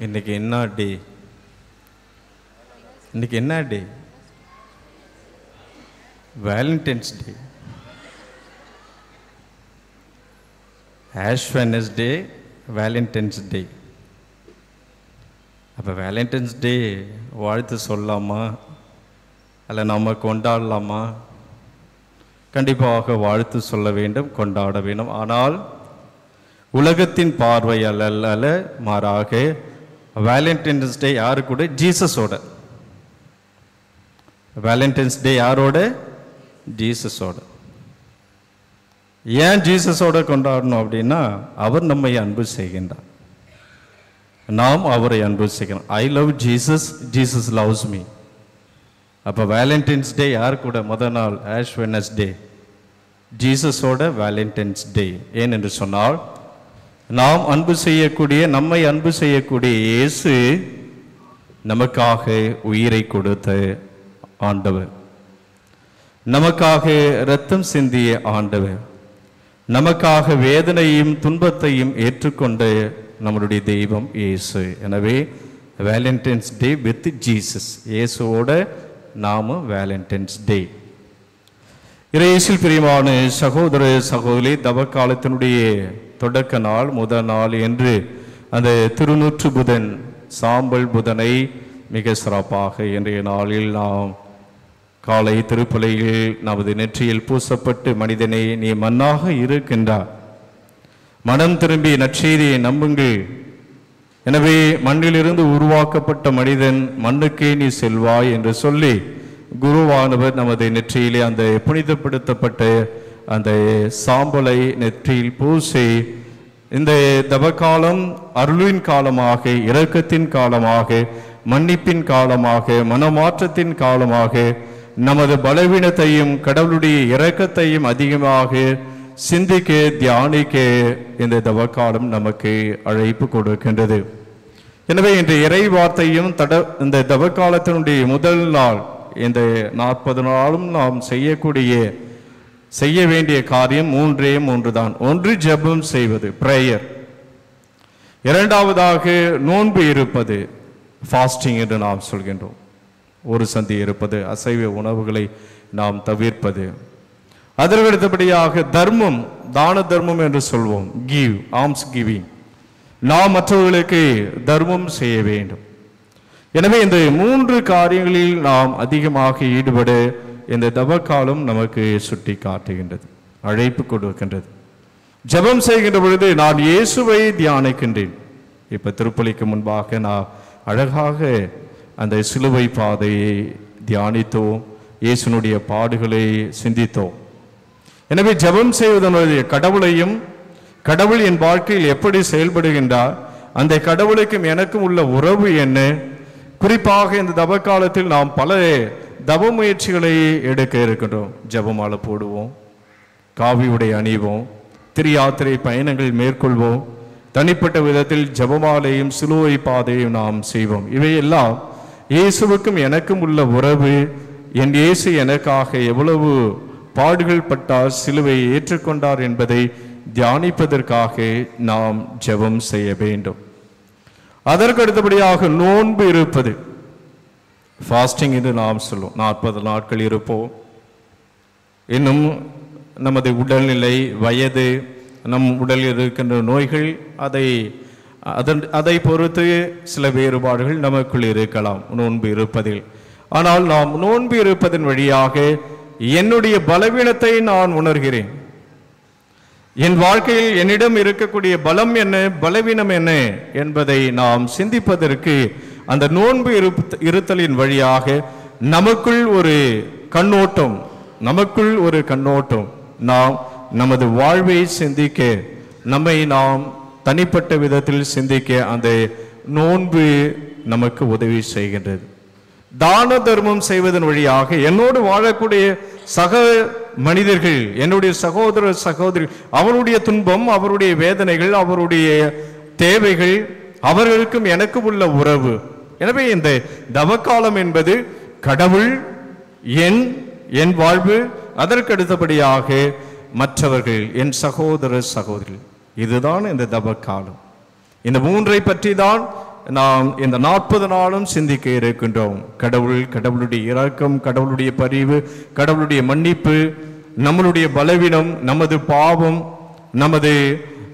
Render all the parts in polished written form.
இன்னைக்கு என்ன டே? இன்னைக்கு என்ன டே? வேலண்டைன்ஸ் டே. ஆஷ் வெட்னஸ்டே, வேலண்டைன்ஸ் டே. அப்போ வேலண்டைன்ஸ் டே வாழ்த்து சொல்லலாமா, அல்ல நம்ம கொண்டாடலாமா? கண்டிப்பாக வாழ்த்து சொல்ல வேண்டும், கொண்டாட வேண்டும். ஆனால் உலகத்தின் பார்வை அல்ல, மாறாக வேலண்டைன்ஸ் டே யாரு கூட? ஜீசஸோட. வேலண்டைன்ஸ் டே யாரோட? ஜீசஸோட. ஏன் ஜீசஸோட கொண்டாடணும் அப்படின்னா, அவர் நம்மை அன்பு செய்கின்றார், நாம் அவரை அன்பு செய்கிறோம். I love Jesus, Jesus loves me. அப்போ வேலண்டைன்ஸ் டே யார் கூட? முதல் நாள் ஆஷ் வெட்னஸ்டே, ஜீசஸோட வேலண்டைன்ஸ் டே. ஏன் என்று சொன்னால், நாம் அன்பு செய்யக்கூடிய, நம்மை அன்பு செய்யக்கூடிய இயேசு நமக்காக உயிரை கொடுத்த ஆண்டவர், நமக்காக இரத்தம் சிந்திய ஆண்டவர், நமக்காக வேதனையும் துன்பத்தையும் ஏற்றுக்கொண்ட நம்மளுடைய தெய்வம் இயேசு. எனவே வேலண்டைன்ஸ் டே வித் ஜீசஸ், இயேசுவோட நாம வேலண்டைன்ஸ் டே. இயேசுவில் பிரியமான சகோதர சகோதரி, தவக்காலத்தினுடைய தொடக்க நாள், முதல் நாள் என்று அந்த திருநூற்று புதன், சாம்பல் புதனை மிக சிறப்பாக இன்றைய நாளில் நாம் காலை திருப்பலியில் நமது நெற்றியில் பூசப்பட்டு, மனிதனே நீ மண்ணாக இருக்கின்றார், மனம் திரும்பி நற்செய்தியை நம்புங்கள், எனவே மண்ணிலிருந்து உருவாக்கப்பட்ட மனிதன் மண்ணுக்கே நீ செல்வாய் என்று சொல்லி குருவானவர் நமது நெற்றியிலே அந்த புனிதப்படுத்தப்பட்ட அந்த சாம்பலை நெற்றியில் பூசி, இந்த தவக்காலம் அருளின் காலமாக, இரக்கத்தின் காலமாக, மன்னிப்பின் காலமாக, மனமாற்றத்தின் காலமாக, நமது பலவீனத்தையும் கடவுளுடைய இரக்கத்தையும் அதிகமாக சிந்திக்க, தியானிக்க இந்த தவக்காலம் நமக்கு அழைப்பு கொடுக்கின்றது. எனவே இந்த இறை வார்த்தையும் இந்த தவக்காலத்தினுடைய முதல் நாள், இந்த 40 நாளும் நாம் செய்ய வேண்டிய காரியம் மூன்று தான். ஒன்று ஜெபம் செய்வது, பிரேயர். இரண்டாவதாக நோன்பு இருப்பது, ஃபாஸ்டிங் என்று நாம் சொல்கின்றோம். ஒரு சந்தி இருப்பது, அசைவ உணவுகளை நாம் தவிர்ப்பது. அதற்கு அடுத்தபடியாக தர்மம், தான தர்மம் என்று சொல்வோம், கிவ், ஆம்ஸ் கிவிங். நாம் மற்றவர்களுக்கு தர்மம் செய்ய வேண்டும். எனவே இந்த 3 காரியங்களில் நாம் அதிகமாக ஈடுபட இந்த தவக்காலம் நமக்கு சுட்டி காட்டுகின்றது, அழைப்பு கொடுக்கின்றது. ஜெபம் செய்கின்ற பொழுது நான் இயேசுவை தியானிக்கின்றேன். இப்ப திருப்பலிக்கு முன்பாக நான் அழகாக அந்த சிலுவை பாதையை தியானித்தோம், இயேசுனுடைய பாடுகளை சிந்தித்தோம். எனவே ஜெபம் செய்வதனுடைய கடவுளையும், கடவுள் என் வாழ்க்கையில் எப்படி செயல்படுகின்றார், அந்த கடவுளுக்கும் எனக்கும் உள்ள உறவு என்ன, குறிப்பாக இந்த தவக்காலத்தில் நாம் பல தவ முயற்சிகளை எடுக்க இருக்கின்றோம். ஜெபமாலை போடுவோம், காவி உடை அணிவோம், திரியாத்திரை பயணங்கள் மேற்கொள்வோம், தனிப்பட்ட விதத்தில் ஜெபமாலையும் சிலுவை பாதையும் நாம் செய்வோம். இவையெல்லாம் இயேசுவுக்கும் எனக்கும் உள்ள உறவு, என் இயேசு எனக்காக எவ்வளவு பாடுகள் பட்டார், சிலுவை ஏற்றுக்கொண்டார் என்பதை தியானிப்பதற்காக நாம் ஜெபம் செய்ய வேண்டும். அதற்கு அடுத்தபடியாக நோன்பு இருப்பது, ஃபாஸ்டிங் என்று நாம் சொல்லுவோம். 40 நாட்கள் இருப்போம். இன்னும் நமது உடல்நிலை, வயது, நம் உடலில் இருக்கின்ற நோய்கள், அதை பொறுத்து சில வேறுபாடுகள் நமக்குள் இருக்கலாம் நோன்பு இருப்பதில். ஆனால் நாம் நோன்பு இருப்பதன் வழியாக என்னுடைய பலவீனத்தை நான் உணர்கிறேன். என் வாழ்க்கையில் என்னிடம் இருக்கக்கூடிய பலம் என்ன, பலவீனம் என்ன என்பதை நாம் சிந்திப்பதற்கு அந்த நோன்பு இருத்தலின் வழியாக நமக்குள் ஒரு கண்ணோட்டம், நாம் நமது வாழ்வை சிந்திக்க, நம்மை நாம் தனிப்பட்ட விதத்தில் சிந்திக்க அந்த நோன்பு நமக்கு உதவி செய்கின்றது. தான தர்மம் செய்வதன் வழியாக என்னோடு வாழக்கூடிய சக மனிதர்கள், என்னுடைய சகோதர சகோதரி, அவருடைய துன்பம், அவருடைய வேதனைகள், அவருடைய தேவைகள், அவர்களுக்கும் எனக்கும் உள்ள உறவு. எனவே இந்த தவக்காலம் என்பது கடவுள், என் வாழ்வு, அதற்கு அடுத்தபடியாக மற்றவர்கள், என் சகோதர சகோதரி. இதுதான் இந்த தவக்காலம். இந்த 3ஐ பற்றி தான் நாம் இந்த 40 நாளும் சிந்திக்க இருக்கின்றோம். கடவுளுடைய இரக்கம், கடவுளுடைய பரிவு, கடவுளுடைய மன்னிப்பு, நம்மளுடைய பலவீனம், நமது பாவம், நமது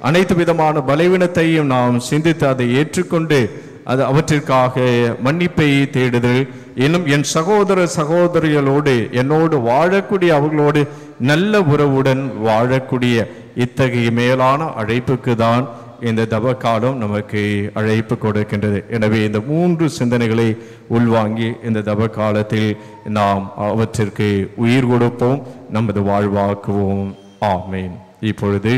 அனைத்து விதமான பலவீனத்தையும் நாம் சிந்தித்து அதை ஏற்றுக்கொண்டு அவற்றிற்காக மன்னிப்பை தேடுதல், இன்னும் என் சகோதர சகோதரிகளோடு என்னோடு வாழக்கூடிய, அவர்களோடு நல்ல உறவுடன் வாழக்கூடிய இத்தகைய மேலான அழைப்புக்கு தான் இந்த தவ காலம் நமக்கு அழைப்பு கொடுக்கின்றது. எனவே இந்த 3 சிந்தனைகளை உள்வாங்கி இந்த தவ காலத்தில் நாம் அவற்றிற்கு உயிர் கொடுப்போம், நமது வாழ்வாக்குவோம். ஆமேன். இப்பொழுது